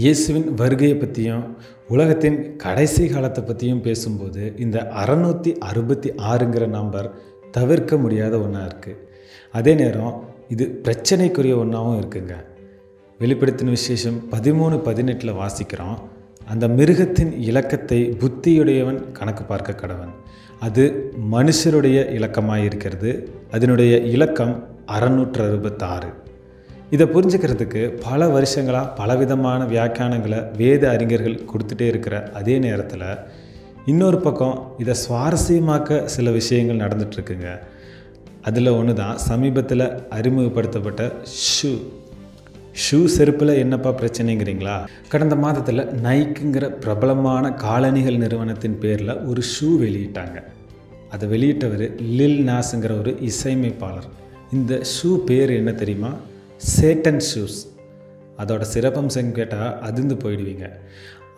இயேசுவின் வருகையை பற்றியும் உலகத்தின் கடைசி காலத்தை பற்றியும் பேசும்போது இந்த 666ங்கிற நம்பர் தவிர்க்க முடியாத ஒன்றா இருக்குது. அதே நேரம் இது பிரச்சனைக்குரிய ஒன்றாகவும் இருக்குங்க. வெளிப்படுத்தின விசேஷம் 13:18 வாசிக்கிறோம். அந்த மிருகத்தின் இலக்கத்தை புத்தியுடையவன் கணக்கு பார்க்க கடவன். அது மனுஷருடைய இலக்கமாக இருக்கிறது. அதனுடைய இலக்கம் 666. இதை புரிஞ்சுக்கிறதுக்கு பல வருஷங்களாக பலவிதமான வியாக்கியானங்களை வேத அறிஞர்கள் கொடுத்துட்டே இருக்கிற அதே நேரத்தில் இன்னொரு பக்கம் இதை சுவாரஸ்யமாக்க சில விஷயங்கள் நடந்துகிட்ருக்குங்க. அதில் ஒன்று தான் சமீபத்தில் அறிமுகப்படுத்தப்பட்ட ஷூ செருப்பில் என்னப்பா பிரச்சனைங்கிறீங்களா? கடந்த மாதத்தில் நைக்குங்கிற பிரபலமான காலணிகள் நிறுவனத்தின் பேரில் ஒரு ஷூ வெளியிட்டாங்க. அதை வெளியிட்டவர் லில் நாஸ்ங்கிற ஒரு இசையமைப்பாளர். இந்த ஷூ பேர் என்ன தெரியுமா? சேட்டன் ஷூஸ். அதோட சிறப்பம்சம் கேட்டால் அதிர்ந்து போயிடுவீங்க.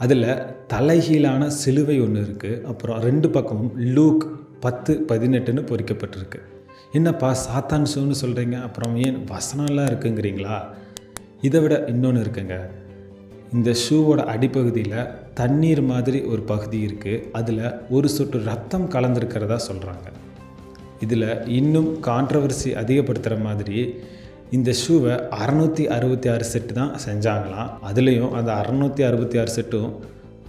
அதில் தலைகீழான சிலுவை ஒன்று இருக்குது. அப்புறம் 2 பக்கமும் லூக் 10:18 பொறிக்கப்பட்டிருக்கு. என்னப்பா சாத்தான் ஷூன்னு சொல்கிறீங்க, அப்புறம் ஏன் வசனம்லாம் இருக்குங்கிறீங்களா? இதை விட இன்னொன்று இருக்குங்க. இந்த ஷூவோட அடிப்பகுதியில் தண்ணீர் மாதிரி ஒரு பகுதி இருக்குது. அதில் ஒரு சொட்டு ரத்தம் கலந்துருக்கிறதா சொல்கிறாங்க. இதில் இன்னும் கான்ட்ரவர்சி அதிகப்படுத்துகிற மாதிரி இந்த ஷூவை 666 செட்டு தான் செஞ்சாங்களாம். அதுலேயும் அந்த 666 செட்டும்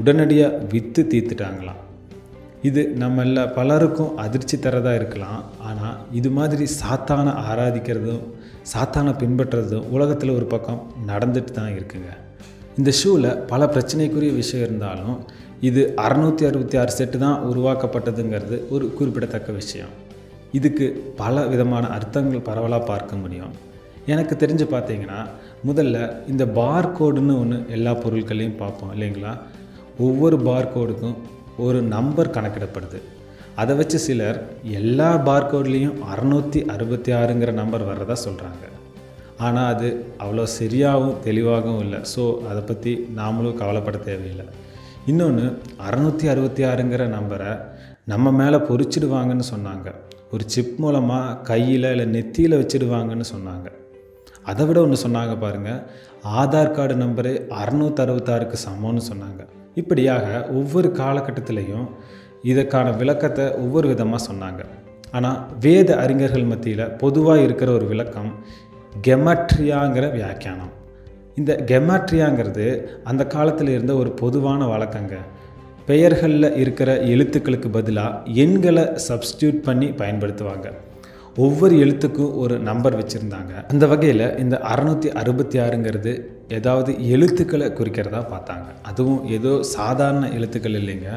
உடனடியாக விற்று தீர்த்துட்டாங்களாம். இது நம்மள பலருக்கும் அதிர்ச்சி தரதாக இருக்கலாம். ஆனால் இது மாதிரி சாத்தானை ஆராதிக்கிறதும் சாத்தானை பின்பற்றுறதும் உலகத்தில் ஒரு பக்கம் நடந்துட்டு தான் இருக்குங்க. இந்த ஷூவில் பல பிரச்சனைக்குரிய விஷயம் இருந்தாலும் இது 666 செட்டு தான் உருவாக்கப்பட்டதுங்கிறது ஒரு குறிப்பிடத்தக்க விஷயம். இதுக்கு பல விதமான அர்த்தங்கள் பரவலாக பார்க்க முடியும். எனக்கு தெரிஞ்சு பார்த்தீங்கன்னா, முதல்ல இந்த பார்கோடுன்னு ஒன்று எல்லா பொருட்களையும் பார்ப்போம் இல்லைங்களா? ஒவ்வொரு பார்கோடுக்கும் ஒரு நம்பர் கணக்கிடப்படுது. அதை வச்சு சிலர் எல்லா பார்கோட்லேயும் 666ங்கிற நம்பர் வர்றதா சொல்கிறாங்க. ஆனால் அது அவ்வளோ சரியாகவும் தெளிவாகவும் இல்லை. ஸோ அதை பற்றி நாமளும் கவலைப்பட தேவையில்லை. இன்னொன்று, 666ங்கிற நம்பரை நம்ம மேலே பொறிச்சிடுவாங்கன்னு சொன்னாங்க. ஒரு சிப் மூலமாக கையில் இல்லை நெத்தியில் வச்சிடுவாங்கன்னு சொன்னாங்க. அதை விட ஒன்று சொன்னாங்க பாருங்கள், ஆதார் கார்டு நம்பரு 666க்கு சமம்னு சொன்னாங்க. இப்படியாக ஒவ்வொரு காலகட்டத்திலையும் இதற்கான விளக்கத்தை ஒவ்வொரு விதமாக சொன்னாங்க. ஆனால் வேத அறிஞர்கள் மத்தியில் பொதுவாக இருக்கிற ஒரு விளக்கம் கெமாட்ரியாங்கிற வியாக்கியானம். இந்த கெமாட்ரியாங்கிறது அந்த காலத்தில் இருந்த ஒரு பொதுவான வழக்கங்க. பெயர்களில் இருக்கிற எழுத்துக்களுக்கு பதிலாக எண்களை சப்ஸ்டியூட் பண்ணி பயன்படுத்துவாங்க. ஒவ்வொரு எழுத்துக்கும் ஒரு நம்பர் வச்சுருந்தாங்க. அந்த வகையில் இந்த 666ங்கிறது ஏதாவது எழுத்துக்களை குறிக்கிறதா பார்த்தாங்க. அதுவும் ஏதோ சாதாரண எழுத்துக்கள் இல்லைங்க.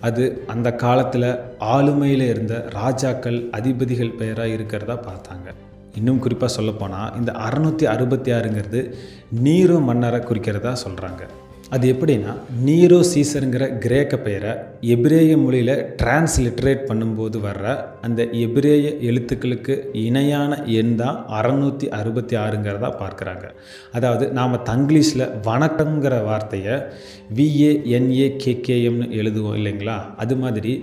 அது அந்த காலத்தில் ஆளுமையில் இருந்த ராஜாக்கள் அதிபதிகள் பெயராக இருக்கிறதா பார்த்தாங்க. இன்னும் குறிப்பாக சொல்லப்போனால் இந்த 666ங்கிறது நீரோ மன்னரை குறிக்கிறதா சொல்கிறாங்க. அது எப்படின்னா, நீரோ சீசருங்கிற கிரேக்க பெயரை எபிரேய மொழியில் டிரான்ஸ்லிட்ரேட் பண்ணும்போது வர்ற அந்த எபிரேய எழுத்துக்களுக்கு இணையான எண் தான் 666ங்கிறதா பார்க்குறாங்க. அதாவது நாம் தங்கிலீஷில் வணக்கங்கிற வார்த்தையை VANAKKMனு எழுதுவோம் இல்லைங்களா? அது மாதிரி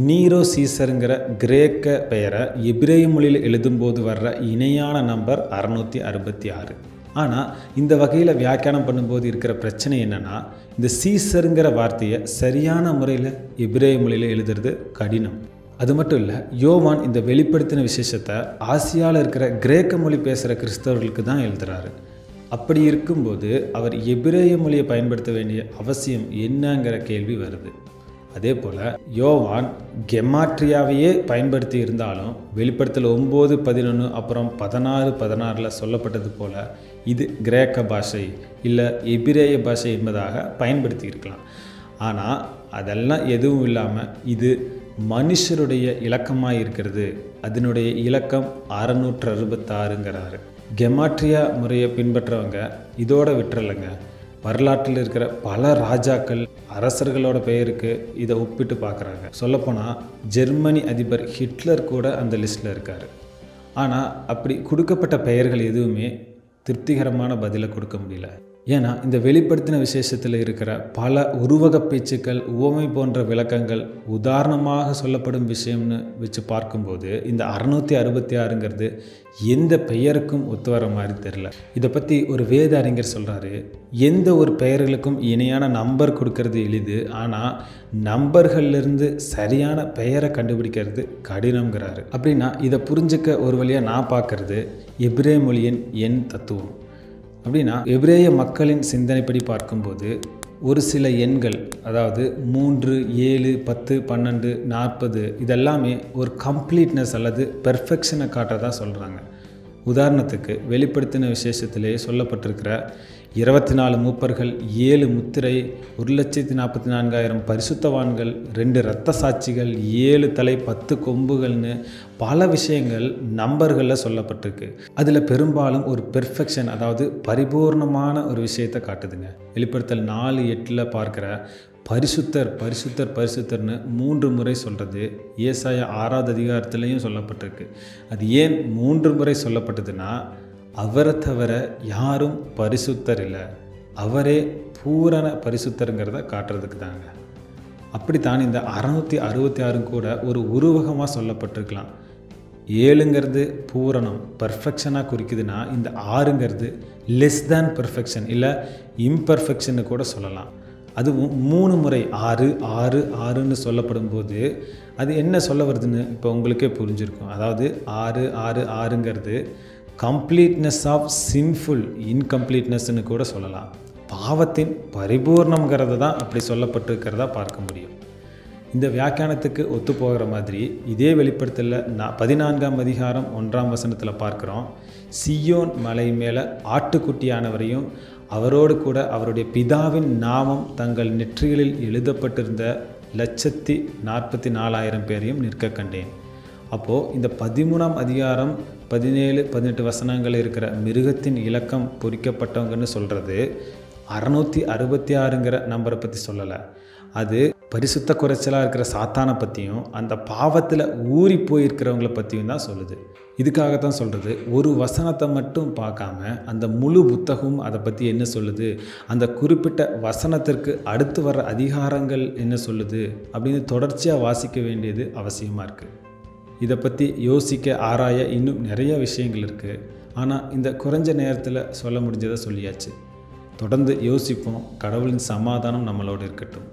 நீரோ சீசருங்கிற கிரேக்க பெயரை எபிரேய மொழியில் எழுதும்போது வர்ற இணையான நம்பர் 666. ஆனால் இந்த வகையில் வியாக்கியானம் பண்ணும்போது இருக்கிற பிரச்சனை என்னென்னா, இந்த சீசருங்கிற வார்த்தையை சரியான முறையில் எபிரேய மொழியில் எழுதுறது கடினம். அது மட்டும் இல்லை, யோவான் இந்த வெளிப்படுத்தின விசேஷத்தை ஆசியாவில் இருக்கிற கிரேக்க மொழி பேசுகிற கிறிஸ்தவர்களுக்கு தான் எழுதுகிறாரு. அப்படி இருக்கும்போது அவர் எபிரேய மொழியை பயன்படுத்த வேண்டிய அவசியம் என்னங்கிற கேள்வி வருது. அதே போல் யோவான் கெமாட்ரியாவையே பயன்படுத்தி இருந்தாலும் வெளிப்படுத்தல் 9:11 அப்புறம் 16:16 சொல்லப்பட்டது போல் இது கிரேக்க பாஷை இல்லை எபிரேய பாஷை என்பதாக பயன்படுத்தி இருக்கலாம். ஆனால் அதெல்லாம் எதுவும் இல்லாமல் இது மனுஷருடைய இலக்கமாக இருக்கிறது. அதனுடைய இலக்கம் 666ங்கிறாரு. கெமாட்ரியா முறையை பின்பற்றவங்க இதோட விட்டுறலைங்க. வரலாற்றில் இருக்கிற பல ராஜாக்கள் அரசர்களோட பெயருக்கு இதை ஒப்பிட்டு பார்க்குறாங்க. சொல்லப்போனால் ஜெர்மனி அதிபர் ஹிட்லர் கூட அந்த லிஸ்ட்டில் இருக்கார். ஆனால் அப்படி கொடுக்கப்பட்ட பெயர்கள் எதுவுமே திருப்திகரமான பதிலை கொடுக்க முடியல. ஏன்னா இந்த வெளிப்படுத்தின விசேஷத்தில் இருக்கிற பல உருவக பேச்சுக்கள், உவமை போன்ற விளக்கங்கள் உதாரணமாக சொல்லப்படும் விஷயம்னு வச்சு பார்க்கும்போது இந்த 666ங்கிறது எந்த பெயருக்கும் ஒத்து வர மாதிரி தெரில. இதை பற்றி ஒரு வேத அறிஞர் சொல்கிறாரு, எந்த ஒரு பெயர்களுக்கும் இணையான நம்பர் கொடுக்கறது எளிது, ஆனால் நம்பர்கள்லேருந்து சரியான பெயரை கண்டுபிடிக்கிறது கடினங்கிறாரு. அப்படின்னா இதை புரிஞ்சுக்க ஒரு வழியாக நான் பார்க்குறது எபிரேய மொழியின் எண் தத்துவம். அப்படின்னா எபிரேய மக்களின் சிந்தனைப்படி பார்க்கும்போது ஒரு சில எண்கள், அதாவது 3, 7, 10, 12, 40 இதெல்லாமே ஒரு கம்ப்ளீட்னஸ் அல்லது பெர்ஃபெக்ஷனை காட்டுறதா சொல்கிறாங்க. உதாரணத்துக்கு வெளிப்படுத்தின விசேஷத்திலே சொல்லப்பட்டிருக்கிற 24 மூப்பர்கள், 7 முத்திரை, 1,44,000 பரிசுத்தவான்கள், 2 இரத்த சாட்சிகள், 7 தலை 10 கொம்புகள்னு பல விஷயங்கள் நம்பர்களில் சொல்லப்பட்டிருக்கு. அதில் பெரும்பாலும் ஒரு பெர்ஃபெக்ஷன், அதாவது பரிபூர்ணமான ஒரு விஷயத்தை காட்டுதுங்க. வெளிப்படுத்தல் 4:8 பார்க்குற பரிசுத்தர் பரிசுத்தர் பரிசுத்தர்னு 3 முறை சொல்கிறது ஏசாயா 6வது அதிகாரத்துலேயும் சொல்லப்பட்டிருக்கு. அது ஏன் 3 முறை சொல்லப்பட்டதுன்னா, அவரை தவிர யாரும் பரிசுத்தர் இல்லை, அவரே பூரண பரிசுத்தருங்கிறத காட்டுறதுக்கு தாங்க. அப்படித்தான் இந்த 666 கூட ஒரு உருவகமாக சொல்லப்பட்டிருக்கலாம். 7ங்கிறது பூரணம், பர்ஃபெக்ஷனாக குறிக்குதுன்னா, இந்த 6ங்கிறது லெஸ் தேன் பர்ஃபெக்ஷன் இல்லை இம்பர்ஃபெக்ஷன்னு கூட சொல்லலாம். அதுவும் 3 முறை 6 6 6ன்னு சொல்லப்படும் போது அது என்ன சொல்ல வருதுன்னு இப்போ உங்களுக்கே புரிஞ்சிருக்கும். அதாவது 6 6 6ங்கிறது கம்ப்ளீட்னஸ் ஆஃப் சின்ஃபுல் இன்கம்ப்ளீட்னஸ்ன்னு கூட சொல்லலாம். பாவத்தின் பரிபூர்ணங்கிறத தான் அப்படி சொல்லப்பட்டிருக்கிறதா பார்க்க முடியும். இந்த வியாக்கியானத்துக்கு ஒத்து போகிற மாதிரி இதே வெளிப்படுத்தல 14ஆம் அதிகாரம் 1ஆம் வசனத்தில் பார்க்குறோம், சியோன் மலை மேலே ஆட்டுக்குட்டியானவரையும் அவரோடு கூட அவருடைய பிதாவின் நாமம் தங்கள் நெற்றிகளில் எழுதப்பட்டிருந்த 1,44,000 பேரையும் நிற்க கண்டேன். அப்போது இந்த 13ஆம் அதிகாரம் 17, 18 வசனங்கள் இருக்கிற மிருகத்தின் இலக்கம் பொறிக்கப்பட்டவங்கன்னு சொல்கிறது 666ங்கிற நம்பரை பற்றி சொல்லலை. அது பரிசுத்த குறைச்சலாக இருக்கிற சாத்தானை பற்றியும் அந்த பாவத்தில் ஊறி போயிருக்கிறவங்கள பற்றியும் தான் சொல்லுது. இதுக்காகத்தான் சொல்கிறது, ஒரு வசனத்தை மட்டும் பார்க்காம அந்த முழு புத்தகமும் அதை பற்றி என்ன சொல்லுது, அந்த குறிப்பிட்ட வசனத்திற்கு அடுத்து வர்ற அதிகாரங்கள் என்ன சொல்லுது அப்படின்னு தொடர்ச்சியாக வாசிக்க வேண்டியது அவசியமாக இருக்குது. இதை பற்றி யோசிக்க ஆராய இன்னும் நிறைய விஷயங்கள் இருக்குது. ஆனால் இந்த குறைஞ்ச நேரத்தில் சொல்ல முடிஞ்சதை சொல்லியாச்சு. தொடர்ந்து யோசிப்போம். கடவுளின் சமாதானம் நம்மளோடு இருக்கட்டும்.